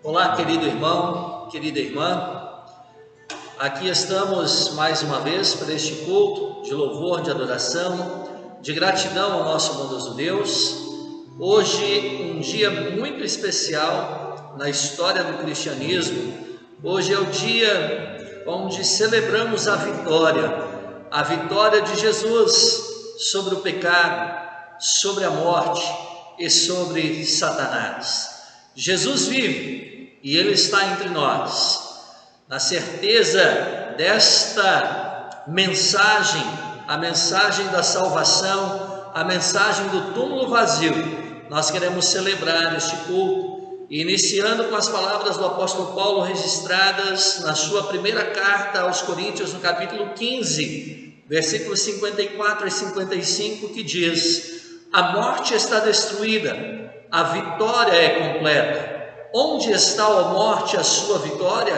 Olá, querido irmão, querida irmã, aqui estamos mais uma vez para este culto de louvor, de adoração, de gratidão ao nosso bondoso Deus. Hoje, um dia muito especial na história do cristianismo. Hoje é o dia onde celebramos a vitória de Jesus sobre o pecado, sobre a morte e sobre Satanás. Jesus vive e Ele está entre nós. Na certeza desta mensagem, a mensagem da salvação, a mensagem do túmulo vazio, nós queremos celebrar este culto, iniciando com as palavras do apóstolo Paulo registradas na sua primeira carta aos Coríntios, no capítulo 15, versículos 54 e 55, que diz: a morte está destruída, a vitória é completa. Onde está, ó morte, a sua vitória?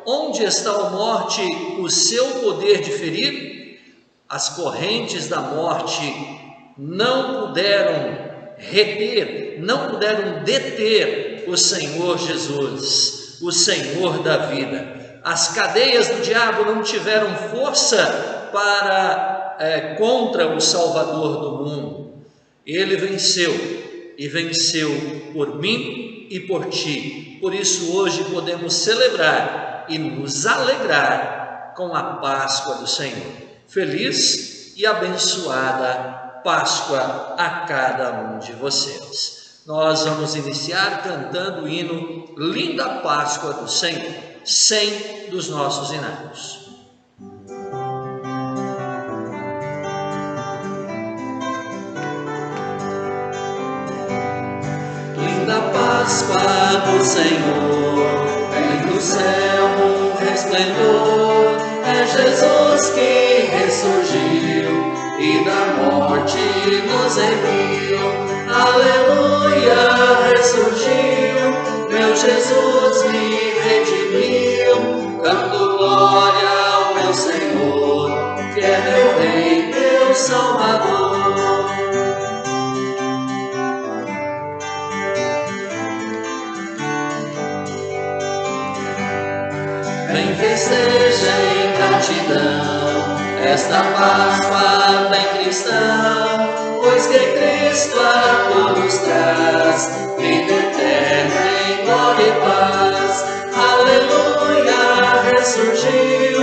Onde está, ó morte, o seu poder de ferir? As correntes da morte não puderam reter, não puderam deter o Senhor Jesus, o Senhor da vida. As cadeias do diabo não tiveram força contra o Salvador do mundo. Ele venceu, e venceu por mim e por ti. Por isso hoje podemos celebrar e nos alegrar com a Páscoa do Senhor. Feliz e abençoada Páscoa a cada um de vocês. Nós vamos iniciar cantando o hino Linda Páscoa do Senhor, 100 dos nossos hinários. Páscoa do Senhor, vem do céu um resplendor, é Jesus que ressurgiu e da morte nos remiu. Aleluia, ressurgiu, meu Jesus me redimiu. Canto glória ao meu Senhor, que é meu Rei, meu Salvador. Festeja em gratidão esta Páscoa bem cristã, pois que Cristo a todos traz vida eterna em glória e paz. Aleluia, ressurgiu,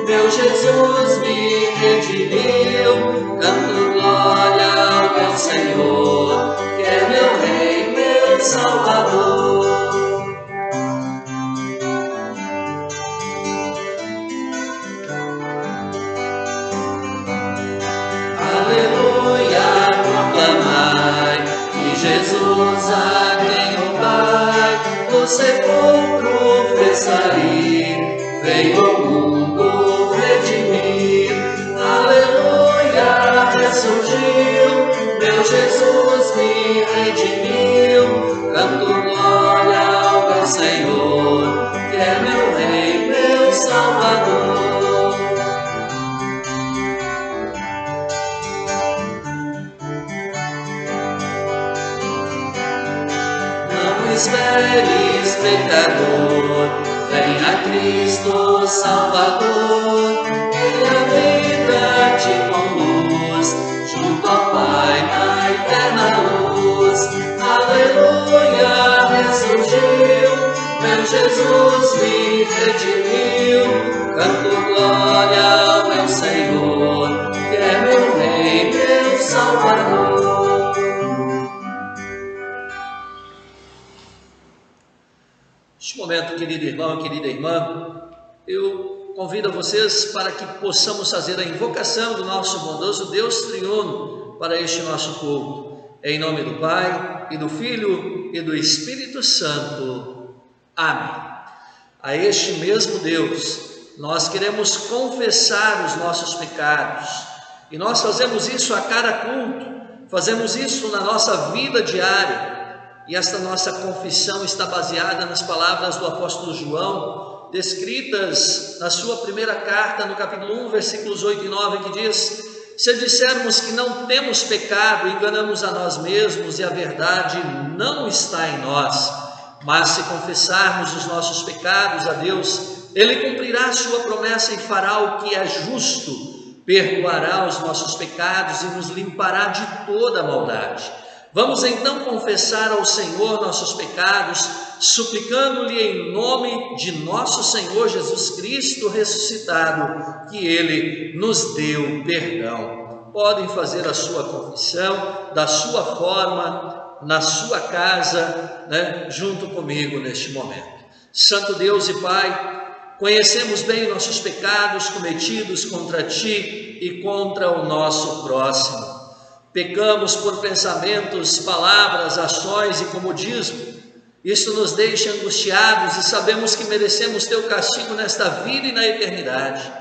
meu Jesus me redimiu. Canto glória ao meu Senhor, que é meu Rei, meu Salvador. Jesus a quem o Pai do sepulcro fez sair, veio ao mundo redimir. Aleluia, ressurgiu, meu Jesus me redimiu. Canto glória ao meu Senhor, que é meu Rei, meu Salvador. Esperes, pecador, venha Cristo Salvador, Ele a vida te conduz, junto ao Pai na eterna luz. Aleluia, ressurgiu, meu Jesus me redimiu. Canto glória ao meu Senhor, que é meu Rei, meu Salvador. Neste momento, querido irmão, querida irmã, eu convido a vocês para que possamos fazer a invocação do nosso bondoso Deus triuno para este nosso culto. Em nome do Pai, e do Filho, e do Espírito Santo. Amém. A este mesmo Deus, nós queremos confessar os nossos pecados, e nós fazemos isso a cada culto, fazemos isso na nossa vida diária. E esta nossa confissão está baseada nas palavras do apóstolo João, descritas na sua primeira carta, no capítulo 1, versículos 8 e 9, que diz: se dissermos que não temos pecado, enganamos a nós mesmos e a verdade não está em nós. Mas se confessarmos os nossos pecados a Deus, Ele cumprirá a sua promessa e fará o que é justo, perdoará os nossos pecados e nos limpará de toda a maldade. Vamos então confessar ao Senhor nossos pecados, suplicando-lhe em nome de nosso Senhor Jesus Cristo ressuscitado, que Ele nos dê o perdão. Podem fazer a sua confissão da sua forma, na sua casa, junto comigo neste momento. Santo Deus e Pai, conhecemos bem nossos pecados cometidos contra Ti e contra o nosso próximo. Pecamos por pensamentos, palavras, ações e comodismo. Isto nos deixa angustiados e sabemos que merecemos Teu castigo nesta vida e na eternidade.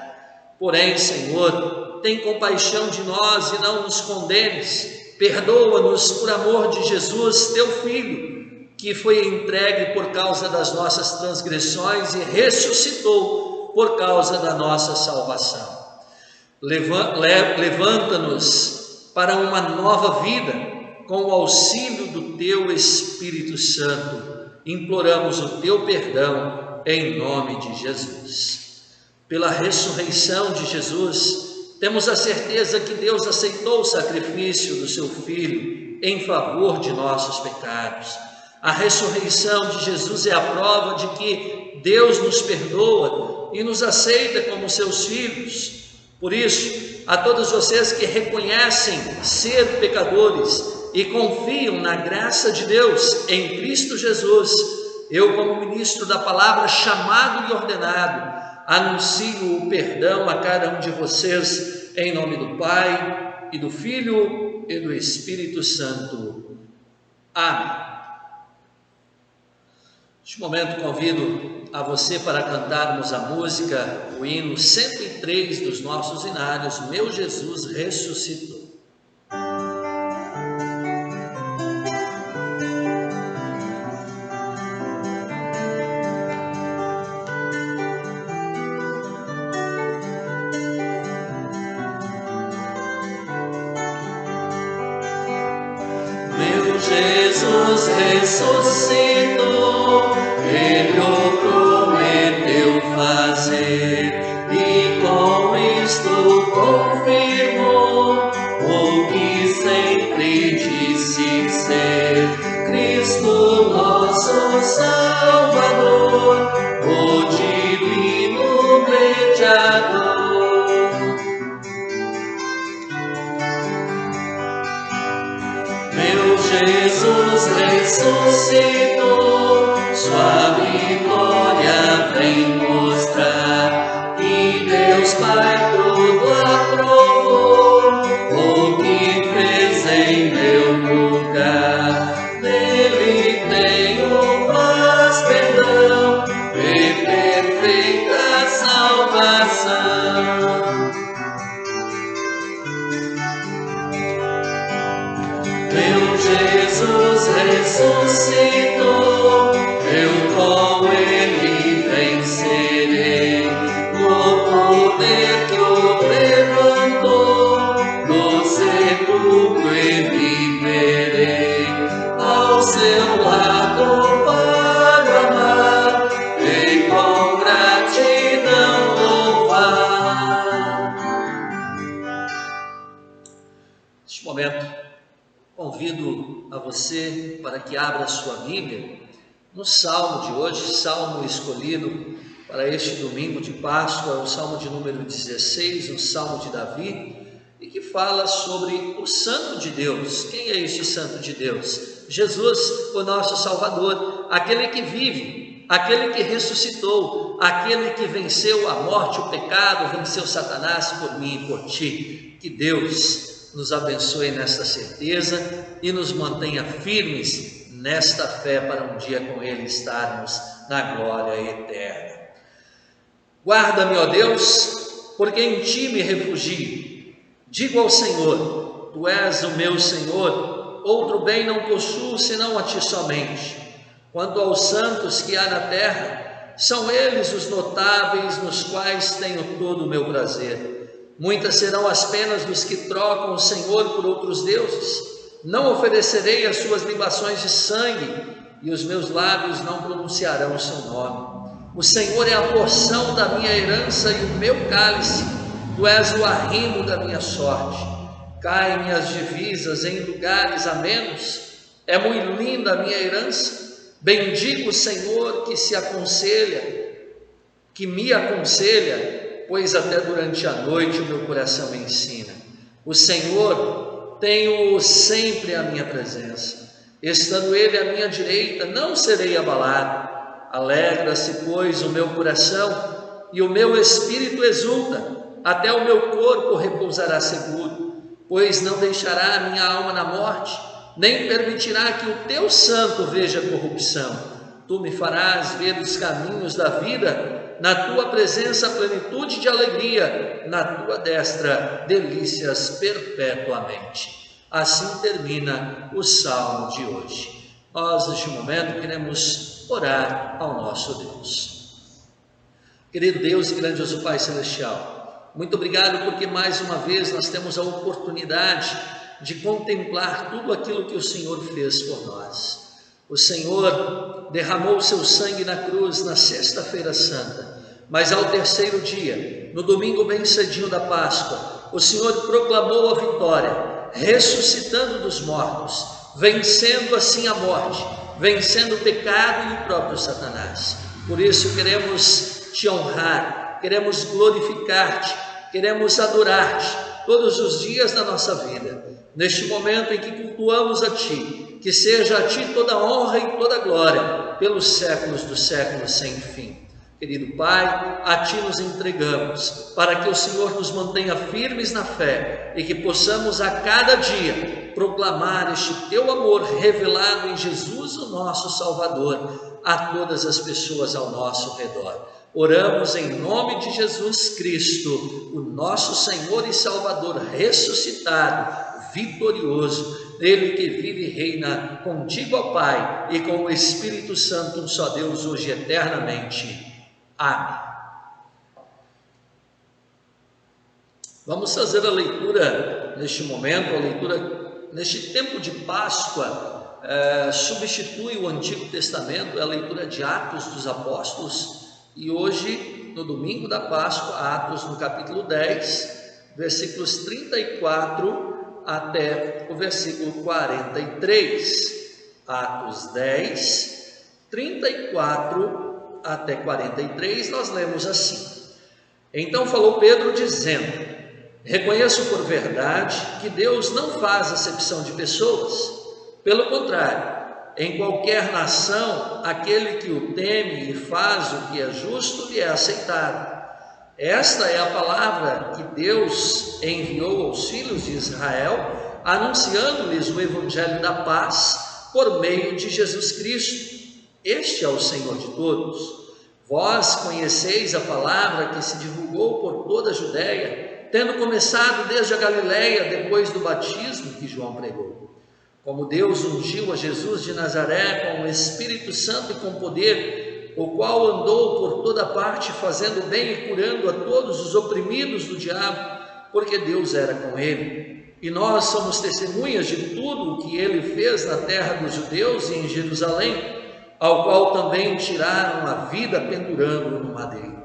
Porém, Senhor, tem compaixão de nós e não nos condenes. Perdoa-nos por amor de Jesus, Teu Filho, que foi entregue por causa das nossas transgressões e ressuscitou por causa da nossa salvação. Levanta-nos para uma nova vida com o auxílio do Teu Espírito Santo. Imploramos o Teu perdão em nome de Jesus. Pela ressurreição de Jesus, temos a certeza que Deus aceitou o sacrifício do Seu Filho em favor de nossos pecados. A ressurreição de Jesus é a prova de que Deus nos perdoa e nos aceita como Seus filhos. Por isso, a todos vocês que reconhecem ser pecadores e confiam na graça de Deus em Cristo Jesus, eu, como ministro da palavra, chamado e ordenado, anuncio o perdão a cada um de vocês, em nome do Pai, e do Filho, e do Espírito Santo. Amém. Neste momento convido a você para cantarmos a música, o hino 103 dos nossos hinários, Meu Jesus ressuscitou. Jesus ressuscitou, Ele o prometeu fazer, e com isto confirmou o que sempre disse ser. Cristo nosso Salvador, o divino mediador. Jesus ressuscitou, sua vitória vem mostrar, e Deus Pai tudo aprovou, o que fez em meu lugar. Nele tenho paz, perdão e perfeita salvação. Jesus ressuscitou, eu com Ele vencerei, no poder que o levantou, no sepulcro e viverei, ao seu lado para amar, e com gratidão louvar. Neste momento, convido a você para que abra sua Bíblia no Salmo de hoje, Salmo escolhido para este domingo de Páscoa, o Salmo de número 16, um Salmo de Davi, e que fala sobre o Santo de Deus. Quem é este Santo de Deus? Jesus, o nosso Salvador, aquele que vive, aquele que ressuscitou, aquele que venceu a morte, o pecado, venceu Satanás por mim e por ti. Que Deus nos abençoe nesta certeza e nos mantenha firmes nesta fé para um dia com Ele estarmos na glória eterna. Guarda-me, ó Deus, porque em Ti me refugio. Digo ao Senhor, Tu és o meu Senhor, outro bem não possuo senão a Ti somente. Quanto aos santos que há na terra, são eles os notáveis nos quais tenho todo o meu prazer. Muitas serão as penas dos que trocam o Senhor por outros deuses. Não oferecerei as suas libações de sangue, e os meus lábios não pronunciarão o seu nome. O Senhor é a porção da minha herança e o meu cálice, tu és o arrimo da minha sorte. Caem as divisas em lugares amenos, é muito linda a minha herança. Bendigo o Senhor que me aconselha, pois até durante a noite o meu coração me ensina. O Senhor tenho sempre a minha presença, estando Ele à minha direita, não serei abalado. Alegra-se, pois, o meu coração e o meu espírito exulta, até o meu corpo repousará seguro, pois não deixará a minha alma na morte, nem permitirá que o teu santo veja corrupção. Tu me farás ver os caminhos da vida, na tua presença plenitude de alegria, na tua destra delícias perpetuamente. Assim termina o salmo de hoje. Nós, neste momento, queremos orar ao nosso Deus. Querido Deus e grandioso Pai Celestial, muito obrigado porque mais uma vez nós temos a oportunidade de contemplar tudo aquilo que o Senhor fez por nós. O Senhor derramou o seu sangue na cruz na sexta-feira santa, mas ao terceiro dia, no domingo bem cedinho da Páscoa, o Senhor proclamou a vitória, ressuscitando dos mortos, vencendo assim a morte, vencendo o pecado e o próprio Satanás. Por isso queremos te honrar, queremos glorificar-te, queremos adorar-te todos os dias da nossa vida. Neste momento em que cultuamos a Ti, que seja a Ti toda honra e toda glória, pelos séculos dos séculos sem fim. Querido Pai, a Ti nos entregamos, para que o Senhor nos mantenha firmes na fé e que possamos a cada dia proclamar este Teu amor revelado em Jesus, o nosso Salvador, a todas as pessoas ao nosso redor. Oramos em nome de Jesus Cristo, o nosso Senhor e Salvador ressuscitado, vitorioso, Ele que vive e reina contigo, ó Pai, e com o Espírito Santo, um só Deus, hoje e eternamente. Amém. Vamos fazer a leitura neste momento, a leitura neste tempo de Páscoa, substitui o Antigo Testamento, é a leitura de Atos dos Apóstolos, e hoje, no domingo da Páscoa, Atos no capítulo 10, versículos 34 até o versículo 43. Atos 10, 34 até 43, nós lemos assim: Então falou Pedro dizendo: Reconheço por verdade que Deus não faz acepção de pessoas. Pelo contrário, em qualquer nação, aquele que o teme e faz o que é justo lhe é aceitado. Esta é a palavra que Deus enviou aos filhos de Israel, anunciando-lhes o evangelho da paz por meio de Jesus Cristo. Este é o Senhor de todos. Vós conheceis a palavra que se divulgou por toda a Judéia, tendo começado desde a Galiléia, depois do batismo que João pregou. Como Deus ungiu a Jesus de Nazaré com o Espírito Santo e com poder, o qual andou por toda parte fazendo bem e curando a todos os oprimidos do diabo, porque Deus era com ele. E nós somos testemunhas de tudo o que ele fez na terra dos judeus e em Jerusalém, ao qual também tiraram a vida pendurando-o no madeiro.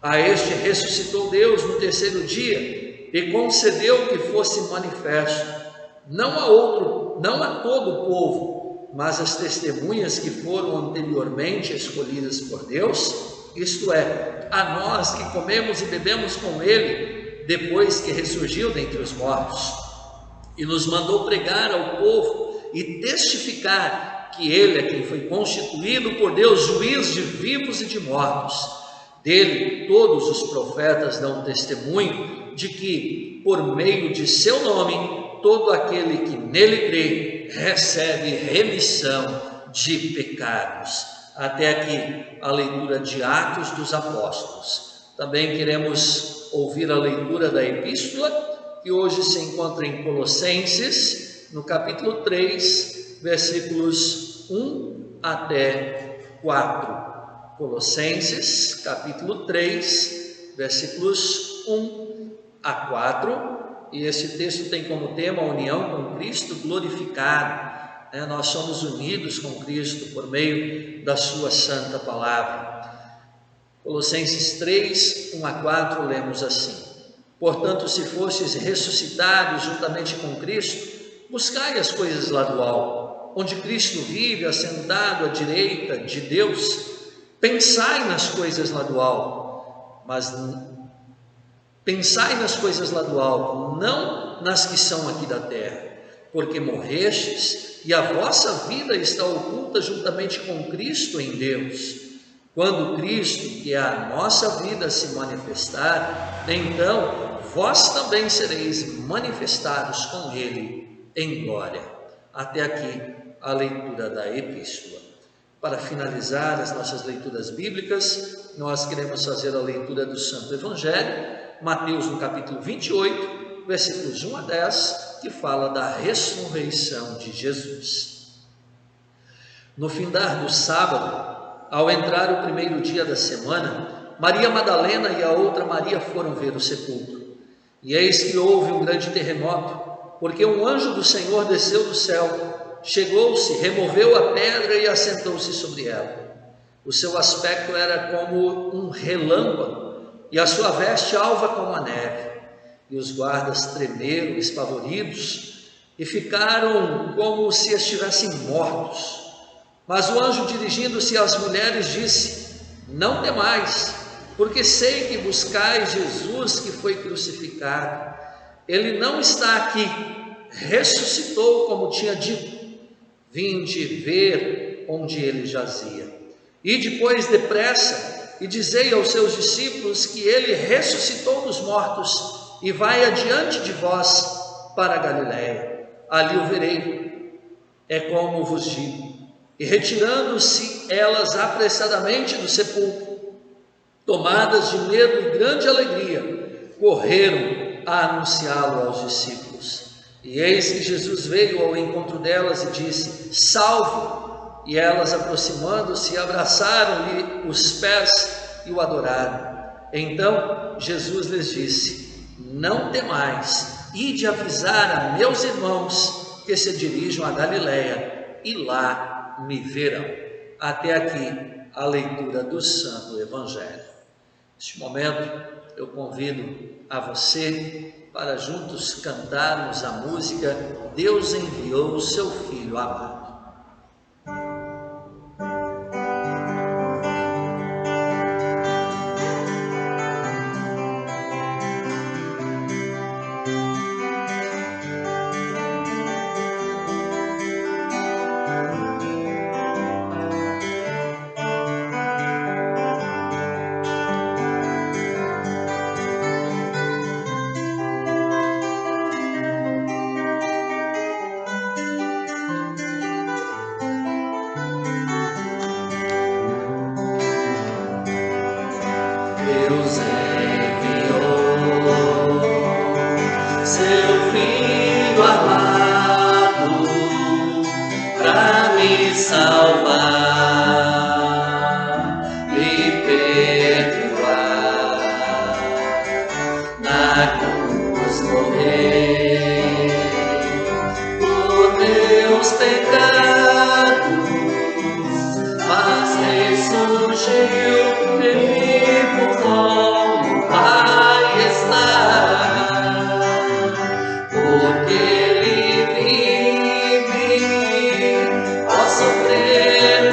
A este ressuscitou Deus no terceiro dia e concedeu que fosse manifesto, não a todo o povo, mas as testemunhas que foram anteriormente escolhidas por Deus, isto é, a nós que comemos e bebemos com ele, depois que ressurgiu dentre os mortos, e nos mandou pregar ao povo e testificar que ele é quem foi constituído por Deus juiz de vivos e de mortos. Dele todos os profetas dão testemunho de que, por meio de seu nome, todo aquele que nele crê recebe remissão de pecados. Até aqui a leitura de Atos dos Apóstolos. Também queremos ouvir a leitura da epístola, que hoje se encontra em Colossenses, no capítulo 3, versículos 1 até 4. Colossenses, capítulo 3, versículos 1 a 4. E esse texto tem como tema a união com Cristo glorificado. Nós somos unidos com Cristo por meio da sua santa palavra. Colossenses 3, 1 a 4, lemos assim: portanto, se fostes ressuscitados juntamente com Cristo, buscai as coisas lá do alto, onde Cristo vive assentado à direita de Deus. Pensai nas coisas lá do alto, pensai nas coisas lá do alto, não nas que são aqui da terra, porque morrestes e a vossa vida está oculta juntamente com Cristo em Deus. Quando Cristo, que é a nossa vida, se manifestar, então vós também sereis manifestados com Ele em glória. Até aqui a leitura da epístola. Para finalizar as nossas leituras bíblicas, nós queremos fazer a leitura do Santo Evangelho, Mateus no capítulo 28, versículos 1 a 10, que fala da ressurreição de Jesus. No findar do sábado, ao entrar o primeiro dia da semana, Maria Madalena e a outra Maria foram ver o sepulcro. E eis que houve um grande terremoto, porque um anjo do Senhor desceu do céu, chegou-se, removeu a pedra e assentou-se sobre ela. O seu aspecto era como um relâmpago, e a sua veste alva como a neve. E os guardas tremeram, espavoridos, e ficaram como se estivessem mortos. Mas o anjo, dirigindo-se às mulheres, disse: não temais, porque sei que buscais Jesus que foi crucificado. Ele não está aqui, ressuscitou como tinha dito. Vinde ver onde ele jazia. E depois depressa, e dizei aos seus discípulos que ele ressuscitou dos mortos, e vai adiante de vós para a Galiléia. Ali o verei, é como vos digo. E retirando-se elas apressadamente do sepulcro, tomadas de medo e grande alegria, correram a anunciá-lo aos discípulos. E eis que Jesus veio ao encontro delas e disse: salve! E elas, aproximando-se, abraçaram-lhe os pés e o adoraram. Então Jesus lhes disse: não temais, ide avisar a meus irmãos que se dirijam a Galiléia, e lá me verão. Até aqui a leitura do Santo Evangelho. Neste momento eu convido a você para juntos cantarmos a música Deus enviou o seu Filho amado. Deus enviou seu Filho amado para me salvar, me perdoar, na cruz morrer por meus pecados, mas ressurgiu como Pai está, porque Ele vive, ó sofrer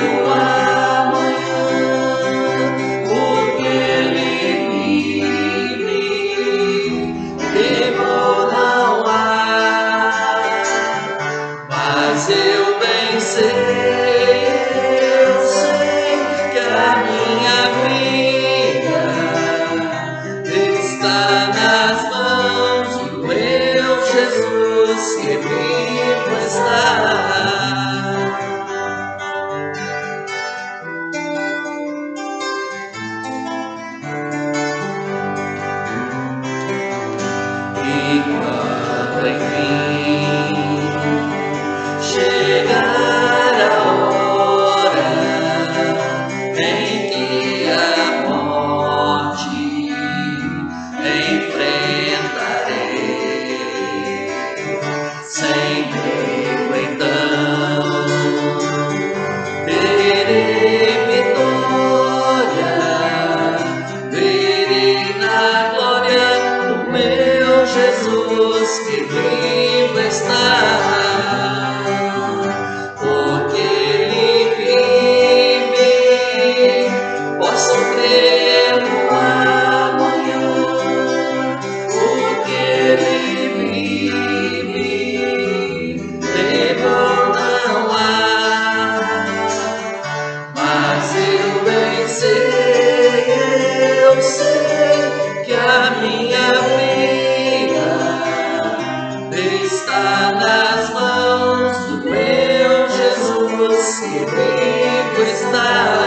comigo está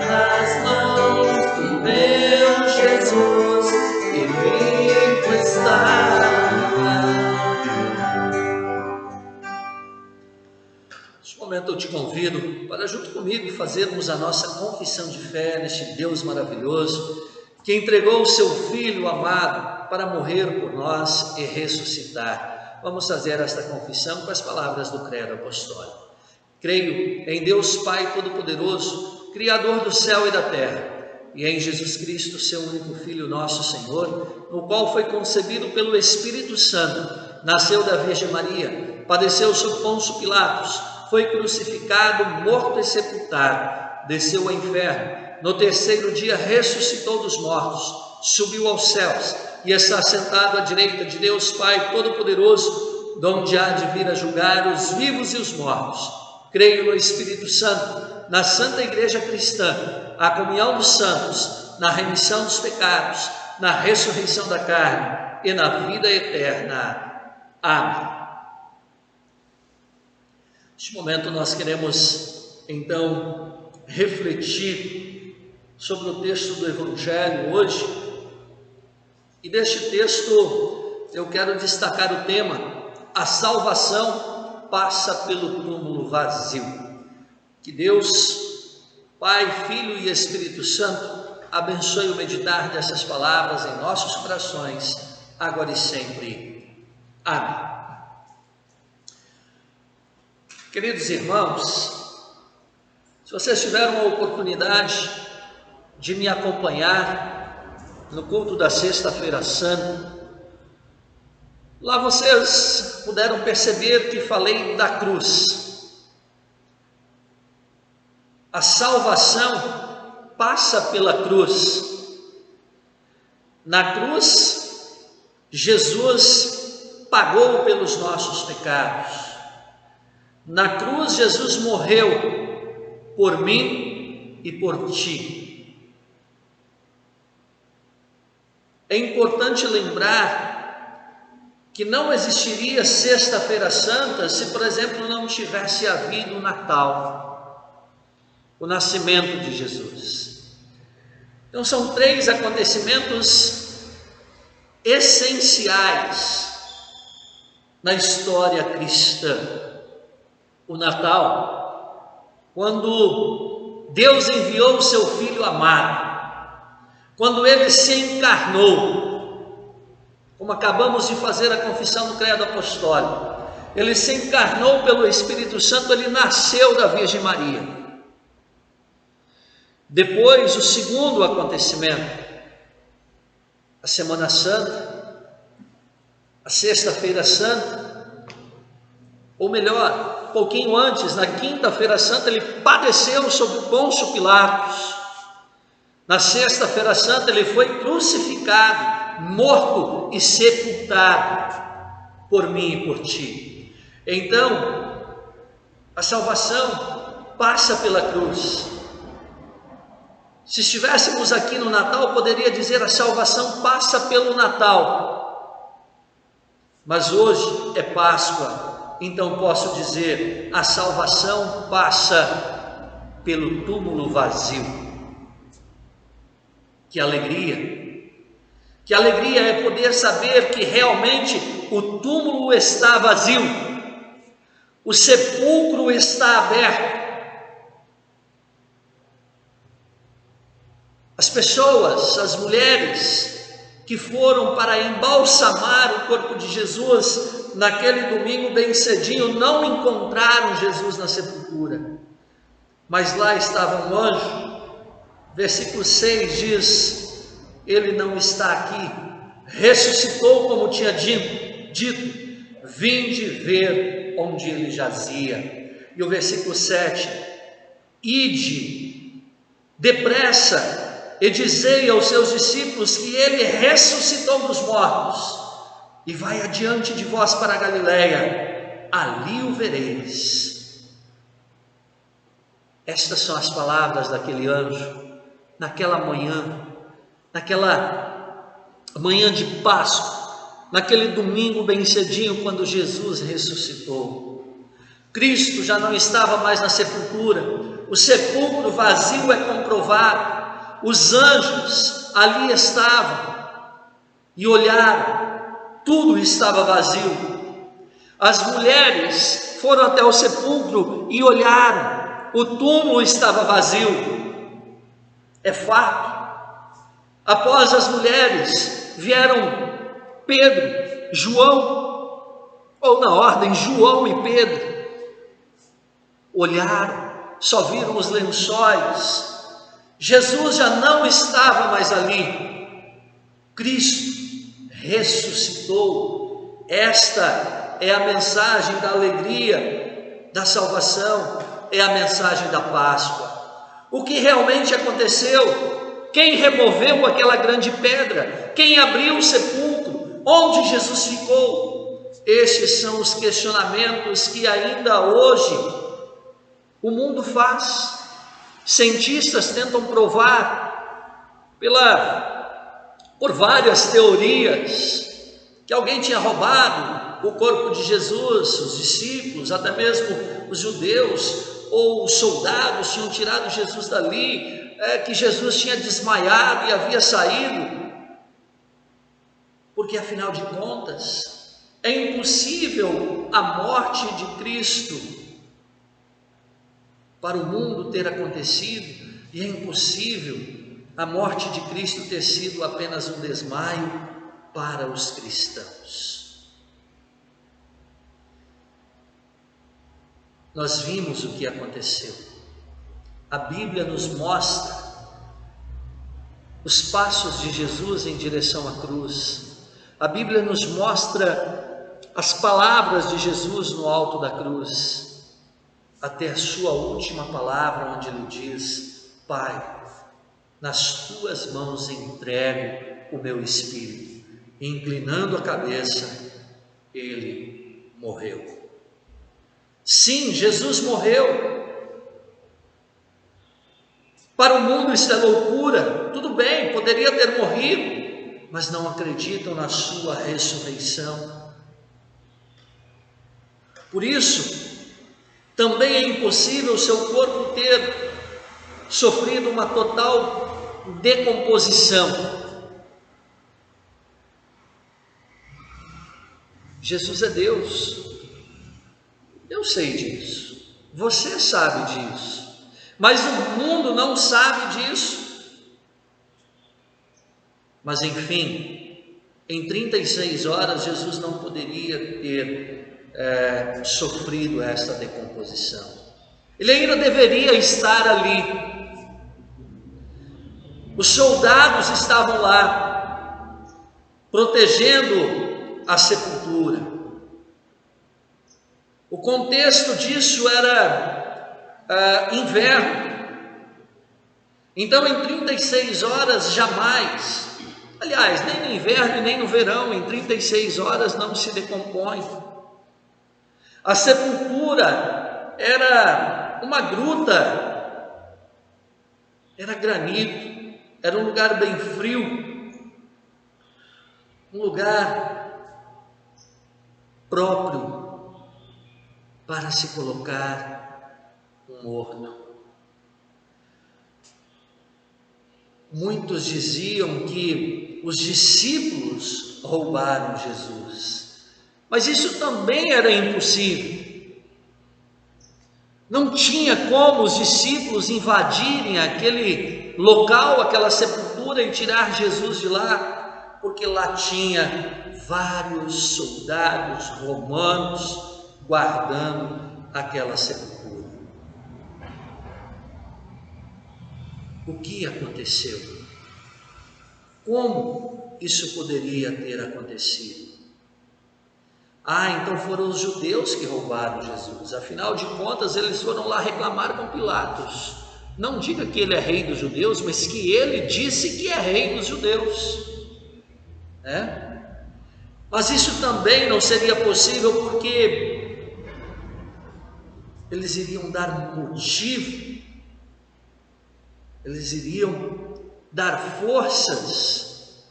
nas mãos do meu Jesus, comigo está. Neste momento eu te convido para junto comigo fazermos a nossa confissão de fé neste Deus maravilhoso que entregou o seu Filho amado para morrer por nós e ressuscitar. Vamos fazer esta confissão com as palavras do Credo Apostólico. Creio em Deus Pai Todo-Poderoso, Criador do céu e da terra, e em Jesus Cristo, seu único Filho, nosso Senhor, no qual foi concebido pelo Espírito Santo, nasceu da Virgem Maria, padeceu sob Pôncio Pilatos, foi crucificado, morto e sepultado, desceu ao inferno, no terceiro dia ressuscitou dos mortos, subiu aos céus e está sentado à direita de Deus Pai Todo-Poderoso, donde há de vir a julgar os vivos e os mortos. Creio no Espírito Santo, na Santa Igreja Cristã, a comunhão dos santos, na remissão dos pecados, na ressurreição da carne e na vida eterna. Amém. Neste momento nós queremos então refletir sobre o texto do Evangelho hoje, e deste texto eu quero destacar o tema: a salvação passa pelo túmulo vazio. Que Deus, Pai, Filho e Espírito Santo abençoe o meditar dessas palavras em nossos corações, agora e sempre. Amém. Queridos irmãos, se vocês tiveram a oportunidade de me acompanhar no culto da Sexta-feira Santa, lá vocês puderam perceber que falei da cruz. A salvação passa pela cruz. Na cruz, Jesus pagou pelos nossos pecados. Na cruz, Jesus morreu por mim e por ti. É importante lembrar que não existiria Sexta-feira Santa se, por exemplo, não tivesse havido o Natal, o nascimento de Jesus. Então são três acontecimentos essenciais na história cristã. O Natal, quando Deus enviou o seu Filho amado, quando ele se encarnou, como acabamos de fazer a confissão do Credo Apostólico, ele se encarnou pelo Espírito Santo, ele nasceu da Virgem Maria. Depois, o segundo acontecimento, a Semana Santa, a Sexta-feira Santa, ou melhor, um pouquinho antes, na Quinta-feira Santa, ele padeceu sob Pôncio Pilatos. Na Sexta-feira Santa ele foi crucificado, morto e sepultado por mim e por ti. Então, a salvação passa pela cruz. Se estivéssemos aqui no Natal, poderia dizer: a salvação passa pelo Natal. Mas hoje é Páscoa, então posso dizer: a salvação passa pelo túmulo vazio. Que alegria! Que alegria é poder saber que realmente o túmulo está vazio, o sepulcro está aberto. As pessoas, as mulheres que foram para embalsamar o corpo de Jesus naquele domingo bem cedinho, não encontraram Jesus na sepultura, mas lá estava um anjo. Versículo 6 diz: ele não está aqui, ressuscitou como tinha dito, vinde ver onde ele jazia. E o versículo 7: ide depressa e dizei aos seus discípulos que ele ressuscitou dos mortos, e vai adiante de vós para a Galileia, ali o vereis. Estas são as palavras daquele anjo, naquela manhã de Páscoa, naquele domingo bem cedinho, quando Jesus ressuscitou. Cristo já não estava mais na sepultura, o sepulcro vazio é comprovado, os anjos ali estavam e olharam, tudo estava vazio. As mulheres foram até o sepulcro e olharam, o túmulo estava vazio, é fato. Após as mulheres vieram Pedro, João, ou na ordem João e Pedro, olharam, só viram os lençóis, Jesus já não estava mais ali, Cristo ressuscitou. Esta é a mensagem da alegria, da salvação, é a mensagem da Páscoa. O que realmente aconteceu? Quem removeu aquela grande pedra? Quem abriu o sepulcro? Onde Jesus ficou? Estes são os questionamentos que ainda hoje o mundo faz. Cientistas tentam provar por várias teorias que alguém tinha roubado o corpo de Jesus, os discípulos, até mesmo os judeus ou os soldados tinham tirado Jesus dali, que Jesus tinha desmaiado e havia saído, porque afinal de contas é impossível a morte de Cristo para o mundo ter acontecido, e é impossível a morte de Cristo ter sido apenas um desmaio para os cristãos. Nós vimos o que aconteceu. A Bíblia nos mostra os passos de Jesus em direção à cruz. A Bíblia nos mostra as palavras de Jesus no alto da cruz, até a sua última palavra, onde ele diz: Pai, nas tuas mãos entrego o meu espírito. E inclinando a cabeça, ele morreu. Sim, Jesus morreu. Para o mundo isso é loucura, tudo bem, poderia ter morrido, mas não acreditam na sua ressurreição. Por isso, também é impossível o seu corpo ter sofrido uma total decomposição. Jesus é Deus, eu sei disso, você sabe disso. Mas o mundo não sabe disso. Mas enfim, em 36 horas, Jesus não poderia ter sofrido essa decomposição. Ele ainda deveria estar ali. Os soldados estavam lá, protegendo a sepultura. O contexto disso era inverno. Então em 36 horas jamais, aliás, nem no inverno e nem no verão, em 36 horas não se decompõe. A sepultura era uma gruta, era granito, era um lugar bem frio, um lugar próprio para se colocar morto. Muitos diziam que os discípulos roubaram Jesus, mas isso também era impossível. Não tinha como os discípulos invadirem aquele local, aquela sepultura e tirar Jesus de lá, porque lá tinha vários soldados romanos guardando aquela sepultura. O que aconteceu? Como isso poderia ter acontecido? Então foram os judeus que roubaram Jesus. Afinal de contas, eles foram lá reclamar com Pilatos. Não diga que ele é rei dos judeus, mas que ele disse que é rei dos judeus. Mas isso também não seria possível, porque eles iriam dar motivo, eles iriam dar forças,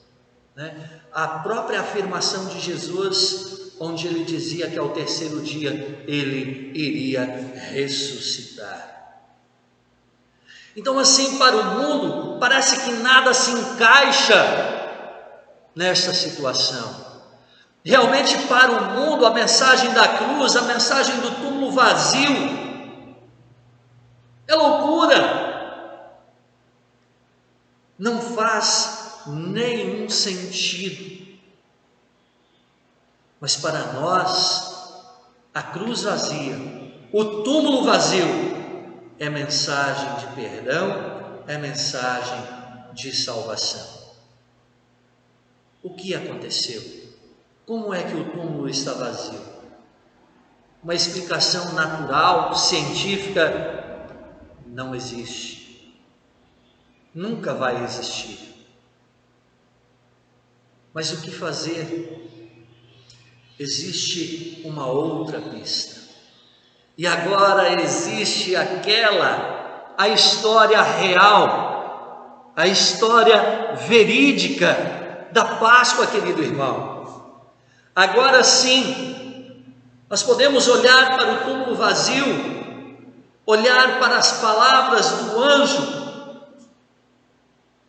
à própria afirmação de Jesus onde ele dizia que ao terceiro dia ele iria ressuscitar. Então, assim, para o mundo, parece que nada se encaixa nesta situação. Realmente, para o mundo, a mensagem da cruz, a mensagem do túmulo vazio, é loucura. Não faz nenhum sentido. Mas para nós, a cruz vazia, o túmulo vazio, é mensagem de perdão, é mensagem de salvação. O que aconteceu? Como é que o túmulo está vazio? Uma explicação natural, científica, não existe. Nunca vai existir. Mas o que fazer? Existe uma outra pista. E agora existe a história real, a história verídica da Páscoa, querido irmão. Agora sim, nós podemos olhar para o túmulo vazio, olhar para as palavras do anjo,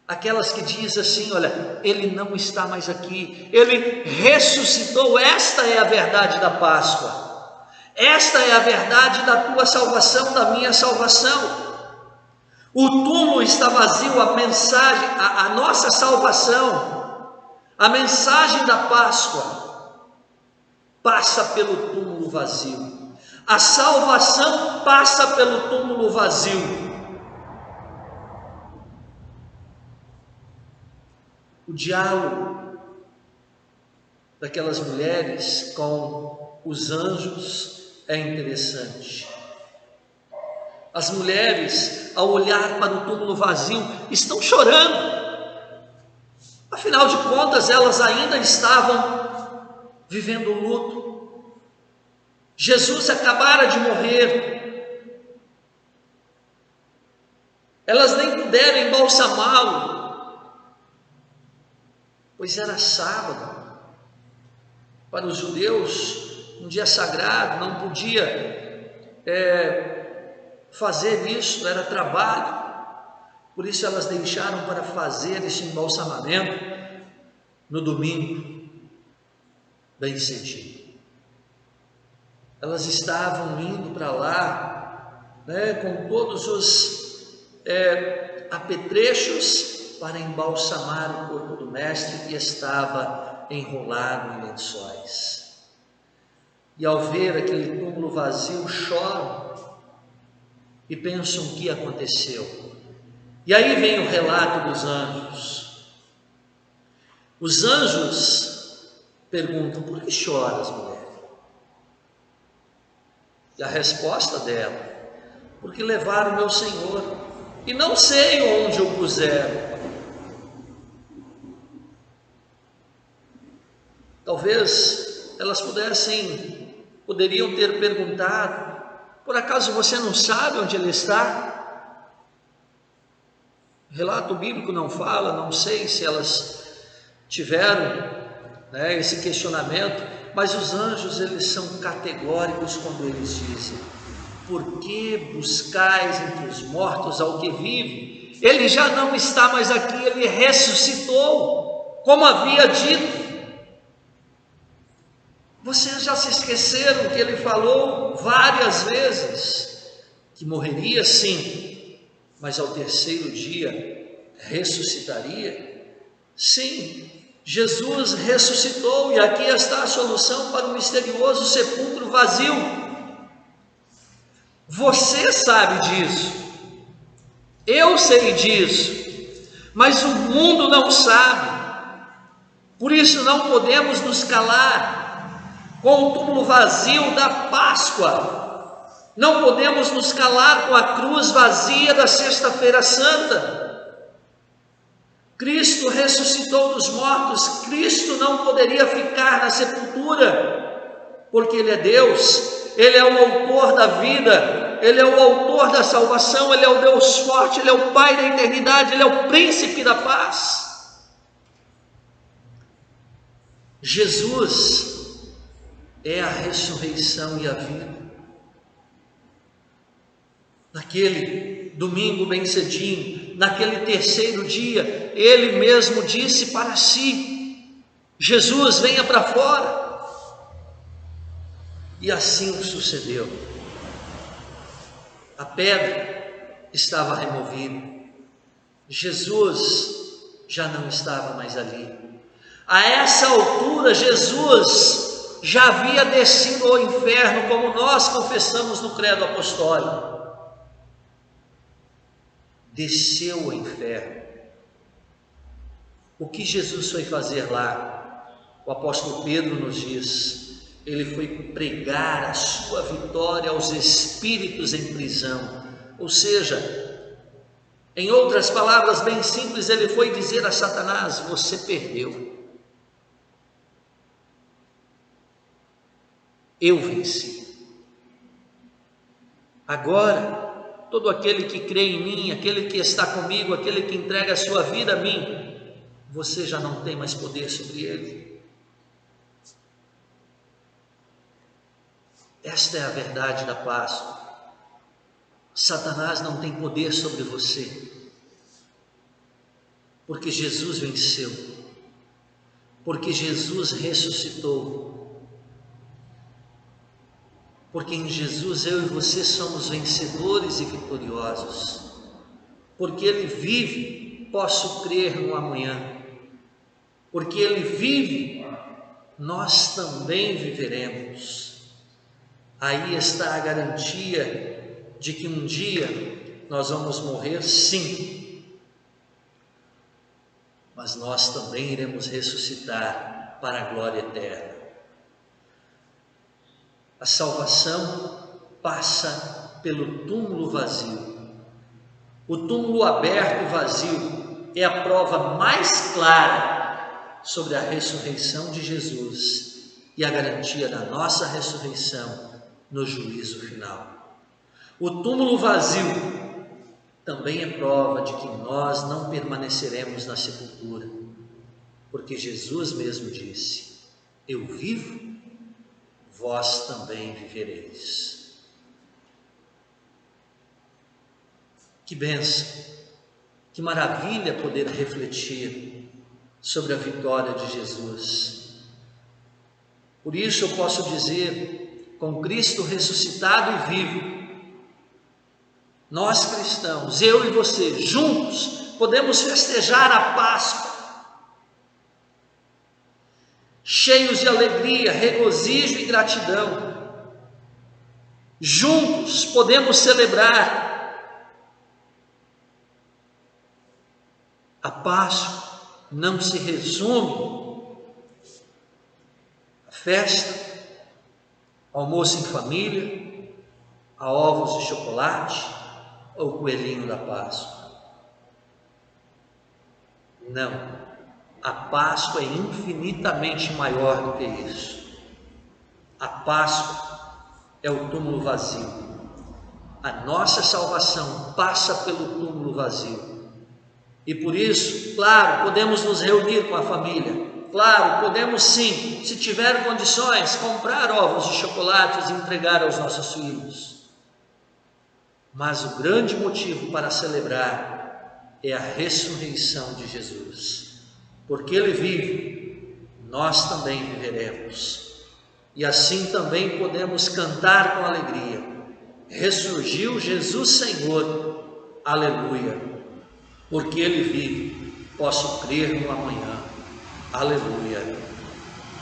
aquelas que diz assim: olha, ele não está mais aqui, ele ressuscitou. Esta é a verdade da Páscoa. Esta é a verdade da tua salvação, da minha salvação. O túmulo está vazio, a mensagem, a nossa salvação, a mensagem da Páscoa passa pelo túmulo vazio. A salvação passa pelo túmulo vazio. O diálogo daquelas mulheres com os anjos é interessante. As mulheres, ao olhar para o túmulo vazio, estão chorando. Afinal de contas, elas ainda estavam vivendo o luto. Jesus acabara de morrer. Elas nem puderam embalsamá-lo, pois era sábado. Para os judeus, um dia sagrado, não podia fazer isso, era trabalho. Por isso elas deixaram para fazer esse embalsamamento no domingo, bem cedinho. Elas estavam indo para lá, com todos os apetrechos para embalsamar o corpo do mestre, que estava enrolado em lençóis. E ao ver aquele túmulo vazio, choram e pensam o que aconteceu. E aí vem o relato dos anjos. Os anjos perguntam: por que choras, mulher? E a resposta dela: porque levaram meu Senhor e não sei onde o puseram. Talvez elas poderiam ter perguntado: por acaso você não sabe onde ele está? O relato bíblico não fala, não sei se elas tiveram esse questionamento, mas os anjos, eles são categóricos quando eles dizem: por que buscais entre os mortos ao que vive? Ele já não está mais aqui, ele ressuscitou, como havia dito. Vocês já se esqueceram que ele falou várias vezes que morreria sim, mas ao terceiro dia ressuscitaria? Sim, Jesus ressuscitou, e aqui está a solução para o misterioso sepulcro vazio. Você sabe disso, eu sei disso, mas o mundo não sabe. Por isso não podemos nos calar com o túmulo vazio da Páscoa. Não podemos nos calar com a cruz vazia da Sexta-feira Santa. Cristo ressuscitou dos mortos. Cristo não poderia ficar na sepultura, porque Ele é Deus, Ele é o autor da vida, Ele é o autor da salvação, Ele é o Deus forte, Ele é o Pai da eternidade, Ele é o príncipe da paz. Jesus é a ressurreição e a vida. Naquele domingo bem cedinho, naquele terceiro dia, ele mesmo disse para si: Jesus, venha para fora. E assim sucedeu. A pedra estava removida. Jesus já não estava mais ali. A essa altura, Jesus já havia descido ao inferno, como nós confessamos no credo apostólico. Desceu ao inferno. O que Jesus foi fazer lá? O apóstolo Pedro nos diz: ele foi pregar a sua vitória aos espíritos em prisão. Ou seja, em outras palavras bem simples, ele foi dizer a Satanás: você perdeu. Eu venci. Agora, todo aquele que crê em mim, aquele que está comigo, aquele que entrega a sua vida a mim, você já não tem mais poder sobre ele. Esta é a verdade da Páscoa. Satanás não tem poder sobre você, porque Jesus venceu, porque Jesus ressuscitou. Porque em Jesus eu e você somos vencedores e vitoriosos. Porque Ele vive, posso crer no amanhã. Porque Ele vive, nós também viveremos. Aí está a garantia de que um dia nós vamos morrer, sim. Mas nós também iremos ressuscitar para a glória eterna. A salvação passa pelo túmulo vazio. O túmulo aberto e vazio é a prova mais clara sobre a ressurreição de Jesus e a garantia da nossa ressurreição no juízo final. O túmulo vazio também é prova de que nós não permaneceremos na sepultura, porque Jesus mesmo disse: eu vivo, vós também vivereis. Que bênção, que maravilha poder refletir sobre a vitória de Jesus. Por isso eu posso dizer, com Cristo ressuscitado e vivo, nós cristãos, eu e você, juntos, podemos festejar a Páscoa, cheios de alegria, regozijo e gratidão. Juntos podemos celebrar. A Páscoa não se resume a festa, almoço em família, a ovos de chocolate ou coelhinho da Páscoa. Não. A Páscoa é infinitamente maior do que isso. A Páscoa é o túmulo vazio. A nossa salvação passa pelo túmulo vazio. E por isso, claro, podemos nos reunir com a família. Claro, podemos sim, se tiver condições, comprar ovos de chocolates e entregar aos nossos filhos. Mas o grande motivo para celebrar é a ressurreição de Jesus. Porque Ele vive, nós também viveremos. E assim também podemos cantar com alegria: ressurgiu Jesus Senhor, aleluia. Porque Ele vive, posso crer no amanhã, aleluia.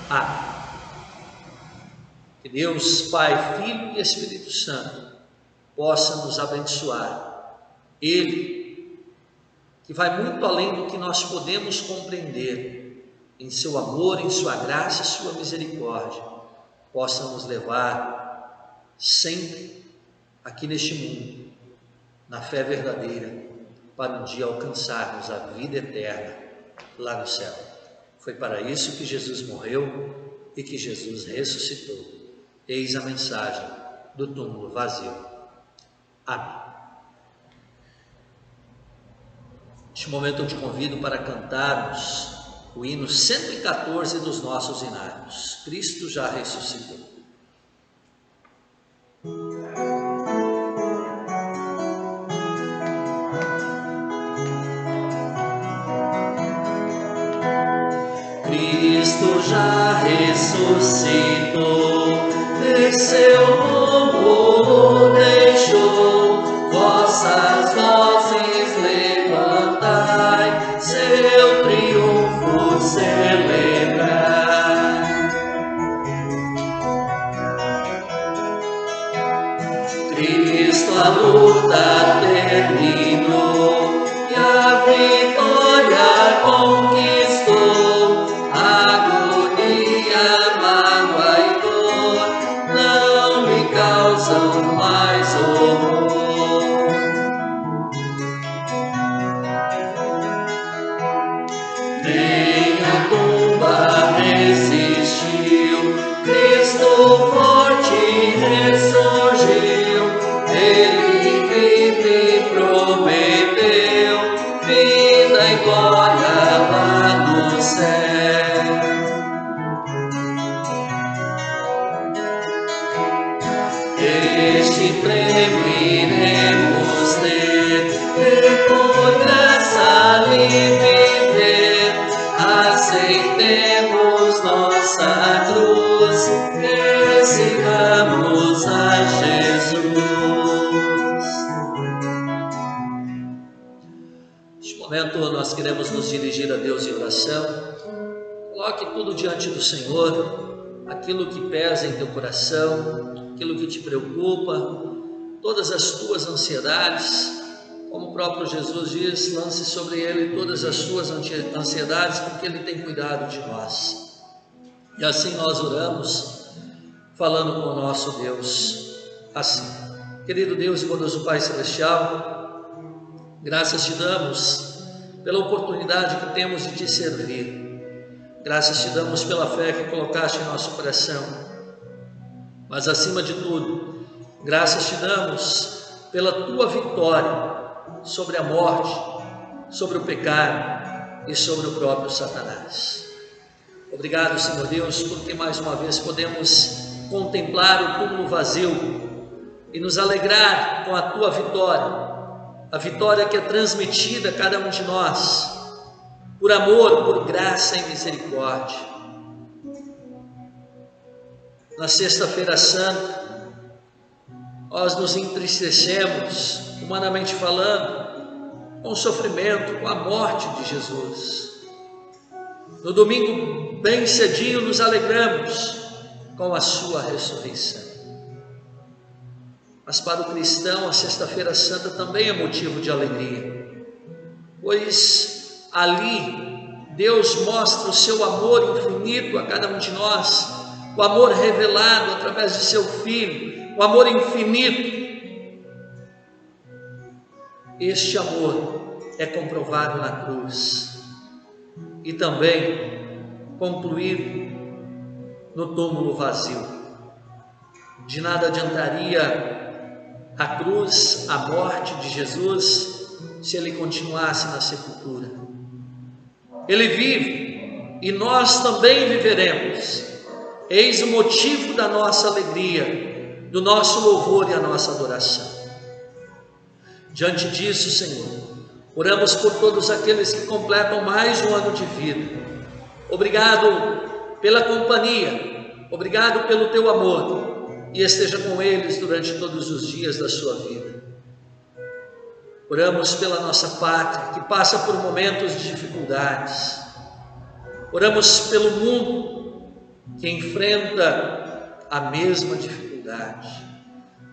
Amém. Que Deus, Pai, Filho e Espírito Santo possa nos abençoar. Ele que vai muito além do que nós podemos compreender, em seu amor, em sua graça e sua misericórdia, possa nos levar sempre aqui neste mundo, na fé verdadeira, para um dia alcançarmos a vida eterna lá no céu. Foi para isso que Jesus morreu e que Jesus ressuscitou. Eis a mensagem do túmulo vazio. Amém. Neste momento eu te convido para cantarmos o hino 114 dos nossos hinários. Cristo já ressuscitou. Cristo já ressuscitou, desceu no mundo, deixou vossas vozes levantai, seu triunfo celebrai. Cristo a luta terminou e a vitória conquistou. Agonia, mágoa e dor não me causam mais horror. Nem a tumba resistiu, Cristo forte ressurgiu. Ele vive e prometeu vida e glória lá no céu. Este prêmio iremos ter, por graça lhe viver. Aceitemos nossa cruz e sigamos a Jesus. Neste momento nós queremos nos dirigir a Deus em oração. Coloque tudo diante do Senhor, aquilo que pesa em teu coração, aquilo que te preocupa, todas as tuas ansiedades, como o próprio Jesus diz, lance sobre Ele todas as suas ansiedades, porque Ele tem cuidado de nós. E assim nós oramos, falando com o nosso Deus, assim: querido Deus e bondoso Pai Celestial, graças te damos pela oportunidade que temos de te servir, graças te damos pela fé que colocaste em nosso coração, mas acima de tudo, graças te damos pela tua vitória sobre a morte, sobre o pecado e sobre o próprio Satanás. Obrigado, Senhor Deus, porque mais uma vez podemos contemplar o túmulo vazio e nos alegrar com a tua vitória, a vitória que é transmitida a cada um de nós, por amor, por graça e misericórdia. Na sexta-feira santa, nós nos entristecemos, humanamente falando, com o sofrimento, com a morte de Jesus. No domingo, bem cedinho, nos alegramos com a sua ressurreição. Mas para o cristão, a sexta-feira santa também é motivo de alegria, pois ali Deus mostra o seu amor infinito a cada um de nós, o amor revelado através de seu Filho, o amor infinito. Este amor é comprovado na cruz e também concluído no túmulo vazio. De nada adiantaria a cruz, a morte de Jesus, se ele continuasse na sepultura. Ele vive e nós também viveremos. Eis o motivo da nossa alegria, do nosso louvor e a nossa adoração. Diante disso, Senhor, oramos por todos aqueles que completam mais um ano de vida. Obrigado pela companhia, obrigado pelo teu amor, e esteja com eles durante todos os dias da sua vida. Oramos pela nossa pátria, que passa por momentos de dificuldades. Oramos pelo mundo, que enfrenta a mesma dificuldade.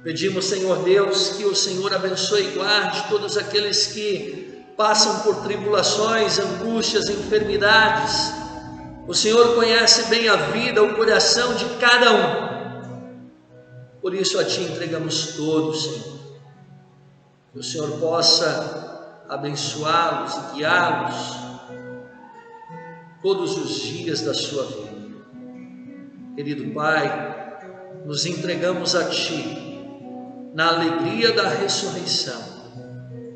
Pedimos, Senhor Deus, que o Senhor abençoe e guarde todos aqueles que passam por tribulações, angústias, enfermidades. O Senhor conhece bem a vida, o coração de cada um. Por isso a Ti entregamos todos, Senhor. Que o Senhor possa abençoá-los e guiá-los todos os dias da sua vida. Querido Pai, nos entregamos a Ti na alegria da ressurreição,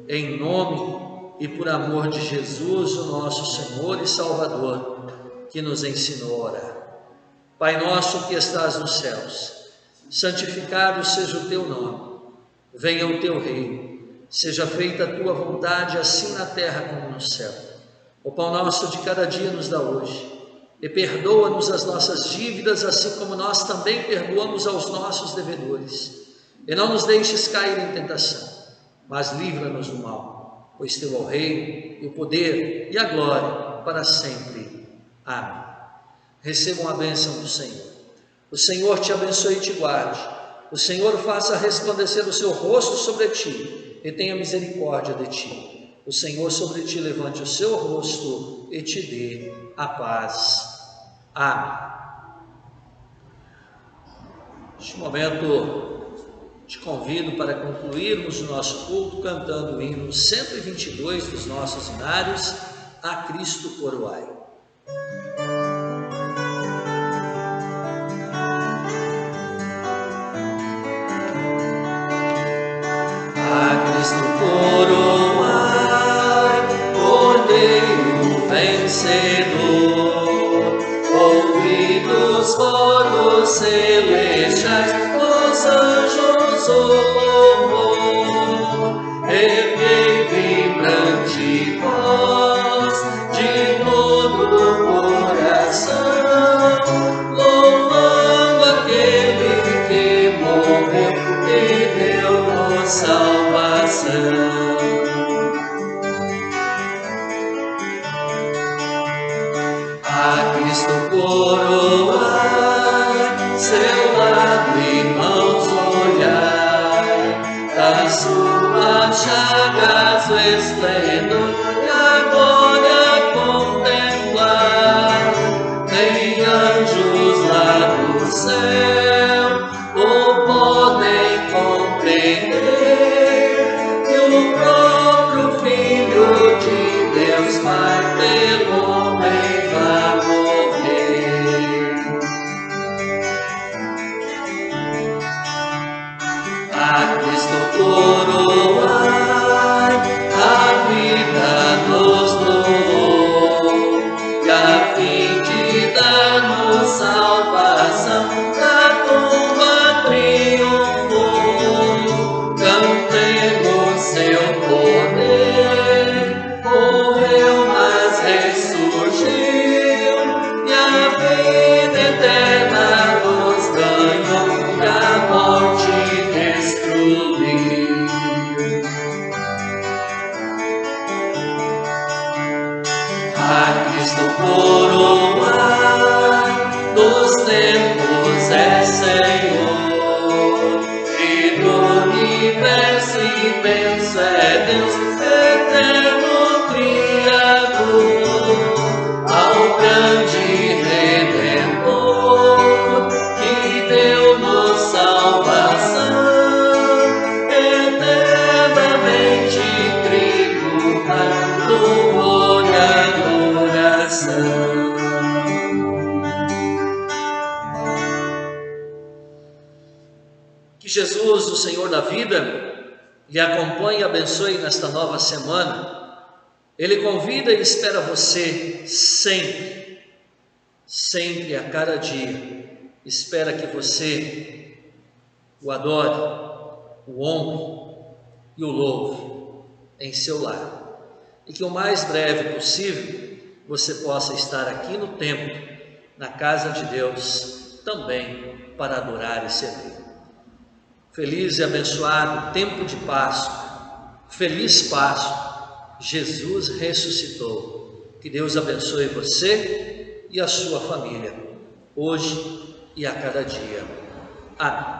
em nome e por amor de Jesus, o nosso Senhor e Salvador, que nos ensinou a orar. Pai nosso que estás nos céus, santificado seja o teu nome. Venha o teu reino, seja feita a tua vontade, assim na terra como no céu. O pão nosso de cada dia nos dá hoje, e perdoa-nos as nossas dívidas, assim como nós também perdoamos aos nossos devedores. E não nos deixes cair em tentação, mas livra-nos do mal, pois teu é o reino, e o poder, e a glória, para sempre. Amém. Recebam a bênção do Senhor. O Senhor te abençoe e te guarde. O Senhor faça resplandecer o seu rosto sobre ti, e tenha misericórdia de ti. O Senhor sobre ti levante o seu rosto e te dê a paz. Amém. Neste momento, te convido para concluirmos o nosso culto cantando o hino 122 dos nossos hinários, A Cristo Coroai. A Cristo coroai, Cordeiro vencedor, ouvidos coros celestiais, dos anjos o louvor, erguei vibrante voz de todo o coração, louvando aquele que morreu e deu-nos salvação. A Cristo coroai, seu lado e mãos olhai, das suas chagas o esplendor e a glória contemplar. Tem anjos lá do céu, o podem compreender, que o próprio Filho de Deus Pai pelo homem vai morrer. A Cristo coroai, a vida nos doou, e a fim de dar-nos salvação, da tumba triunfou. Cantemos seu poder, morreu mas ressurgiu, e a vida eterna nos ganhou, e a morte destruiu. A Cristo coroai, dos tempos é Senhor, e do universo imenso é Deus, eterno Criador, ao grande Redentor, que deu-nos salvação, eternamente tributar louvor e adoração. Que Jesus, o Senhor da vida, lhe acompanhe e abençoe nesta nova semana. Ele convida e espera você sempre, sempre, a cada dia. Espera que você o adore, o honre e o louve em seu lar. E que o mais breve possível você possa estar aqui no templo, na casa de Deus, também para adorar e servir. Feliz e abençoado tempo de Páscoa, feliz Páscoa, Jesus ressuscitou. Que Deus abençoe você e a sua família, hoje e a cada dia. Amém.